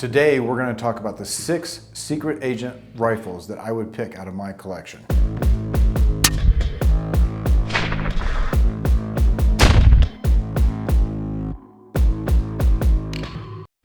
Today we're going to talk about the 6 secret agent rifles that I would pick out of my collection.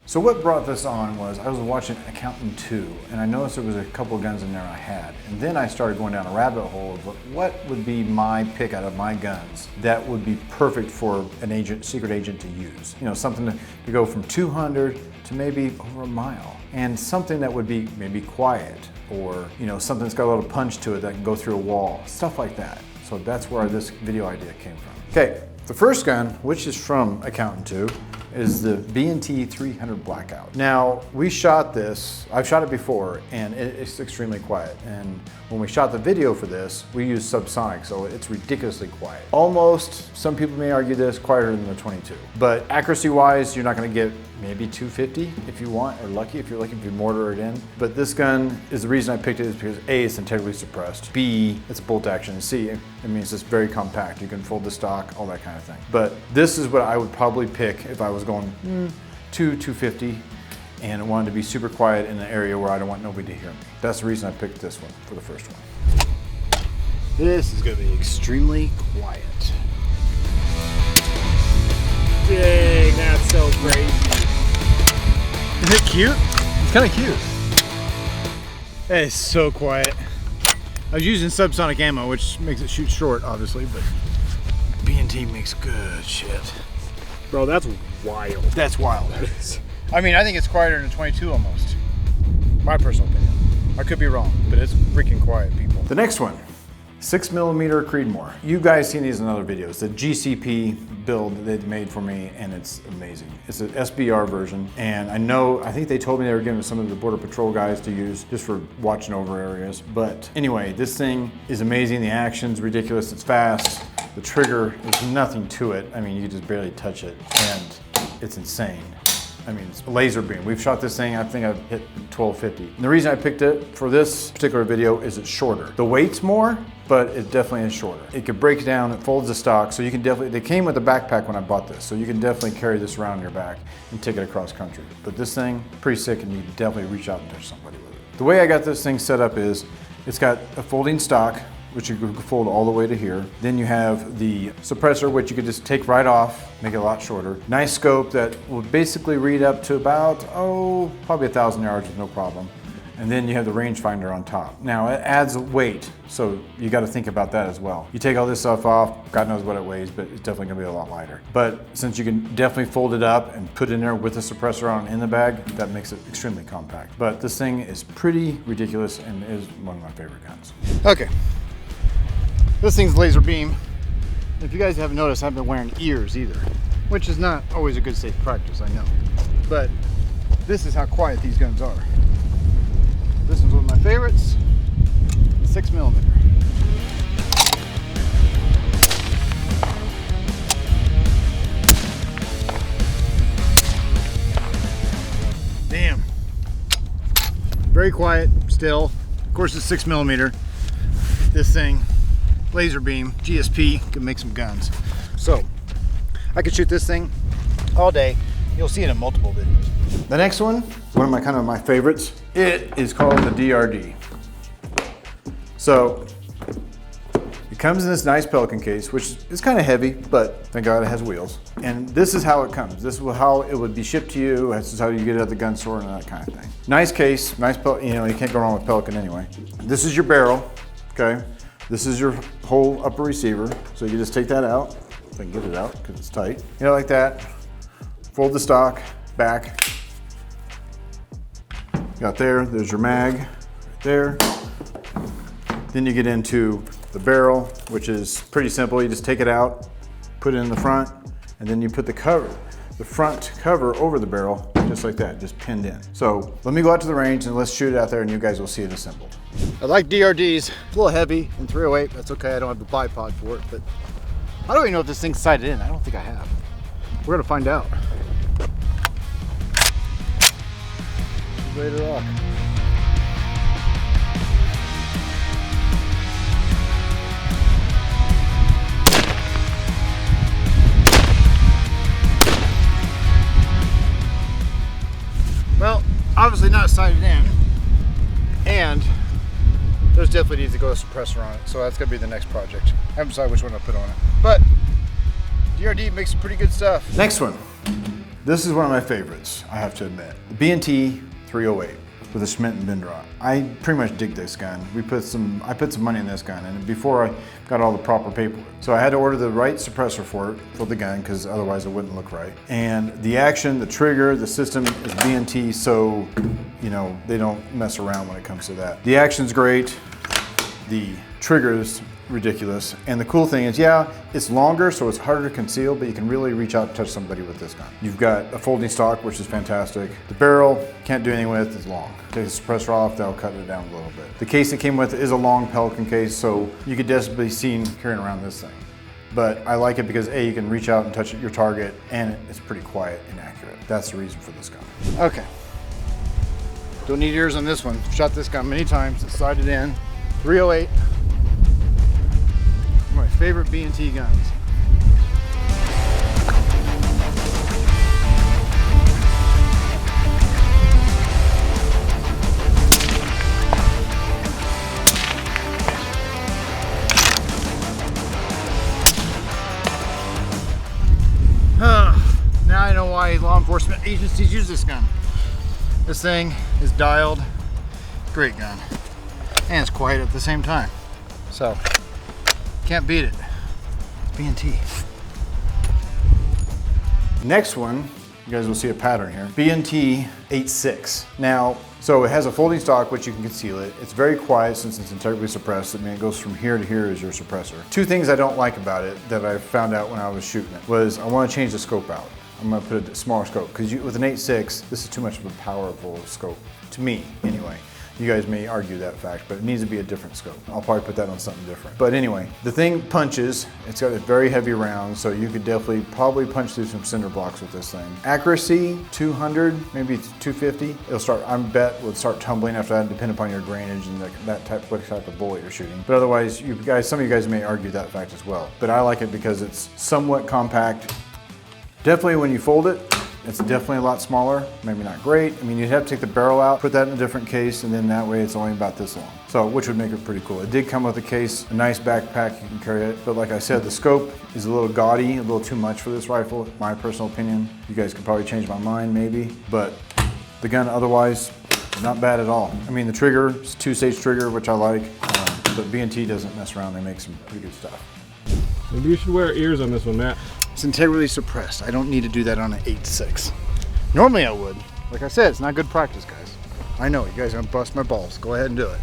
So what brought this on was I was watching Accountant 2 and I noticed there was a couple of guns in there I had. And then I started going down a rabbit hole of what would be my pick out of my guns that would be perfect for an agent, secret agent to use. You know, something to go from 200 to maybe over a mile. And something that would be maybe quiet, or you know, something that's got a little punch to it that can go through a wall, stuff like that. So that's where this video idea came from. Okay, the first gun, which is from Accountant 2, is the B&T 300 Blackout. Now, we shot this, I've shot it before, and it's extremely quiet. And when we shot the video for this, we used subsonic, so it's ridiculously quiet. Almost, some people may argue this, quieter than the 22. But accuracy-wise, you're not gonna get maybe 250 if you want, or lucky if you're looking to mortar it in. But this gun is the reason I picked it is because A, it's integrally suppressed. B, it's a bolt action. C, it means it's very compact. You can fold the stock, all that kind of thing. But this is what I would probably pick if I was going 250 and wanted to be super quiet in an area where I don't want nobody to hear me. That's the reason I picked this one for the first one. This is gonna be extremely quiet. Dang, that's so crazy. Isn't it cute? It's kind of cute. That is so quiet. I was using subsonic ammo, which makes it shoot short, obviously, but B&T makes good shit. Bro, that's wild. That's wild. I mean, I think it's quieter than 22 almost. My personal opinion. I could be wrong, but it's freaking quiet, people. The next one, 6mm Creedmoor. You guys seen these in other videos. The GCP build they made for me, and it's amazing. It's an SBR version, and I think they told me they were giving some of the Border Patrol guys to use just for watching over areas. But anyway, this thing is amazing. The action's ridiculous. It's fast. The trigger, there's nothing to it. I mean, you can just barely touch it, and it's insane. I mean, it's a laser beam. We've shot this thing, I think I've hit 1250. And the reason I picked it for this particular video is it's shorter. The weight's more, but it definitely is shorter. It could break down, it folds the stock, so you can definitely, they came with a backpack when I bought this, so you can definitely carry this around your back and take it across country. But this thing, pretty sick, and you can definitely reach out and touch somebody with it. The way I got this thing set up is, it's got a folding stock, which you can fold all the way to here. Then you have the suppressor, which you could just take right off, make it a lot shorter. Nice scope that will basically read up to about, probably 1,000 yards with no problem. And then you have the rangefinder on top. Now it adds weight, so you gotta think about that as well. You take all this stuff off, God knows what it weighs, but it's definitely gonna be a lot lighter. But since you can definitely fold it up and put it in there with the suppressor on in the bag, that makes it extremely compact. But this thing is pretty ridiculous and is one of my favorite guns. Okay. This thing's laser beam. If you guys haven't noticed, I haven't been wearing ears either, which is not always a good safe practice, I know. But this is how quiet these guns are. This one's one of my favorites, 6mm. Damn. Very quiet still. Of course, it's 6mm. This thing, laser beam, GSP, can make some guns. So, I could shoot this thing all day. You'll see it in multiple videos. The next one, one of my favorites. It is called the DRD. So, it comes in this nice Pelican case, which is kind of heavy, but thank God it has wheels. And this is how it comes. This is how it would be shipped to you. This is how you get it at the gun store and that kind of thing. Nice case, nice, you know, you can't go wrong with Pelican anyway. This is your barrel, okay? This is your whole upper receiver. So you just take that out, if I can get it out because it's tight. You know, like that. Fold the stock back. Got there's your mag, right there. Then you get into the barrel, which is pretty simple. You just take it out, put it in the front, and then you put the front cover over the barrel, just like that, just pinned in. So let me go out to the range and let's shoot it out there and you guys will see it assembled. I like DRDs, it's a little heavy in 308, that's okay, I don't have the bipod for it, but I don't even know if this thing's sighted in. I don't think I have. We're gonna find out. She's ready to rock. obviously not sighted in, and there's definitely needs to go a suppressor on it, so that's gonna be the next project. I haven't decided which one I'll put on it, but DRD makes some pretty good stuff. Next one. This is one of my favorites, I have to admit. The B&T 308 with a Schmidt and Bindrot. I pretty much dig this gun. I put some money in this gun, and before I got all the proper paperwork. So I had to order the right suppressor for it, for the gun, because otherwise it wouldn't look right. And the action, the trigger, the system is B&T, so you know, they don't mess around when it comes to that. The action's great, the trigger's ridiculous, and the cool thing is, yeah, it's longer, so it's harder to conceal, but you can really reach out and touch somebody with this gun. You've got a folding stock, which is fantastic. The barrel, can't do anything with, it's long. Take the suppressor off, that'll cut it down a little bit. The case it came with is a long Pelican case, so you could definitely be seen carrying around this thing. But I like it because A, you can reach out and touch your target, and it's pretty quiet and accurate. That's the reason for this gun. Okay. Don't need ears on this one. Shot this gun many times, it's sighted in. 308. My favorite B&T guns. Now I know why law enforcement agencies use this gun. This thing is dialed, great gun, and it's quiet at the same time. So, can't beat it. It's B&T. Next one, you guys will see a pattern here. B&T 8.6. Now, so it has a folding stock, which you can conceal it. It's very quiet since it's entirely suppressed. I mean, it goes from here to here as your suppressor. Two things I don't like about it that I found out when I was shooting it was I want to change the scope out. I'm gonna put a smaller scope because with an 8.6, this is too much of a powerful scope, to me anyway. You guys may argue that fact, but it needs to be a different scope. I'll probably put that on something different. But anyway, the thing punches. It's got a very heavy round, so you could definitely probably punch through some cinder blocks with this thing. Accuracy, 200, maybe 250. It'll start, I bet, will start tumbling after that, depending upon your grainage and what type of bullet you're shooting. But otherwise, you guys, some of you guys may argue that fact as well. But I like it because it's somewhat compact. Definitely when you fold it, it's definitely a lot smaller, maybe not great. I mean, you'd have to take the barrel out, put that in a different case, and then that way it's only about this long. So, which would make it pretty cool. It did come with a case, a nice backpack, you can carry it. But like I said, the scope is a little gaudy, a little too much for this rifle, my personal opinion. You guys could probably change my mind, maybe. But the gun otherwise, not bad at all. I mean, the trigger is a 2-stage trigger, which I like. But B&T doesn't mess around, they make some pretty good stuff. Maybe you should wear ears on this one, Matt. It's integrally suppressed. I don't need to do that on an 8.6. Normally I would. Like I said, it's not good practice, guys. I know, you guys are gonna bust my balls. Go ahead and do it.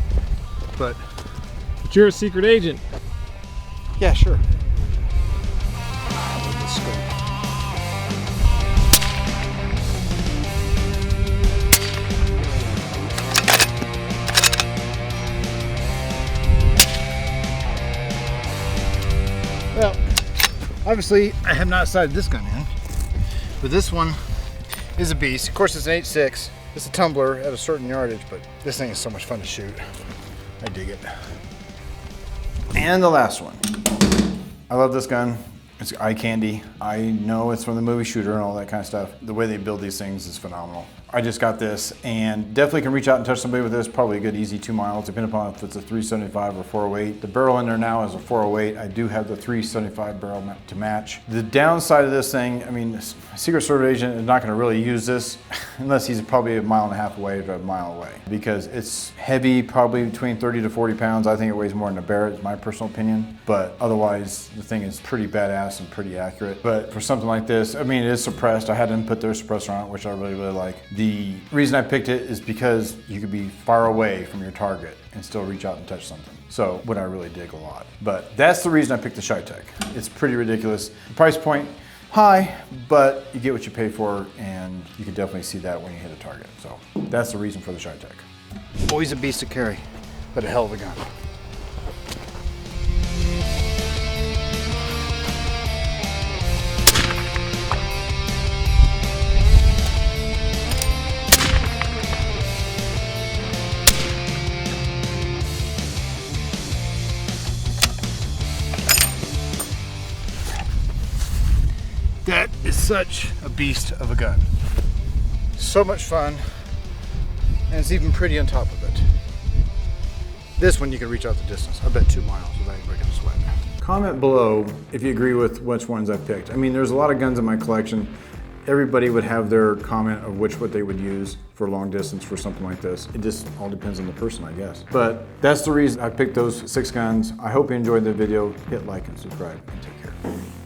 But you're a secret agent. Yeah, sure. Well, obviously I have not sighted this gun in, but this one is a beast. Of course, it's an 8.6. It's a tumbler at a certain yardage, but this thing is so much fun to shoot. I dig it. And the last one. I love this gun. It's eye candy. I know it's from the movie Shooter and all that kind of stuff. The way they build these things is phenomenal. I just got this and definitely can reach out and touch somebody with this. Probably a good easy 2 miles, depending upon if it's a 375 or 408. The barrel in there now is a 408. I do have the 375 barrel to match. The downside of this thing, I mean, a Secret Service agent is not going to really use this unless he's probably 1.5 miles away to 1 mile away, because it's heavy, probably between 30 to 40 pounds. I think it weighs more than a Barrett, is my personal opinion. But otherwise, the thing is pretty badass and pretty accurate. But for something like this, I mean, it is suppressed. I had them put their suppressor on it, which I really, really like. The reason I picked it is because you could be far away from your target and still reach out and touch something. So, what I really dig a lot. But that's the reason I picked the Shyitech. It's pretty ridiculous. The price point, high, but you get what you pay for, and you can definitely see that when you hit a target. So, that's the reason for the Shyitech. Always a beast to carry, but a hell of a gun. That is such a beast of a gun. So much fun. And it's even pretty on top of it. This one you can reach out the distance. I bet 2 miles without even breaking a sweat. Comment below if you agree with which ones I picked. I mean, there's a lot of guns in my collection. Everybody would have their comment of what they would use for long distance for something like this. It just all depends on the person, I guess. But that's the reason I picked those 6 guns. I hope you enjoyed the video. Hit like and subscribe and take care.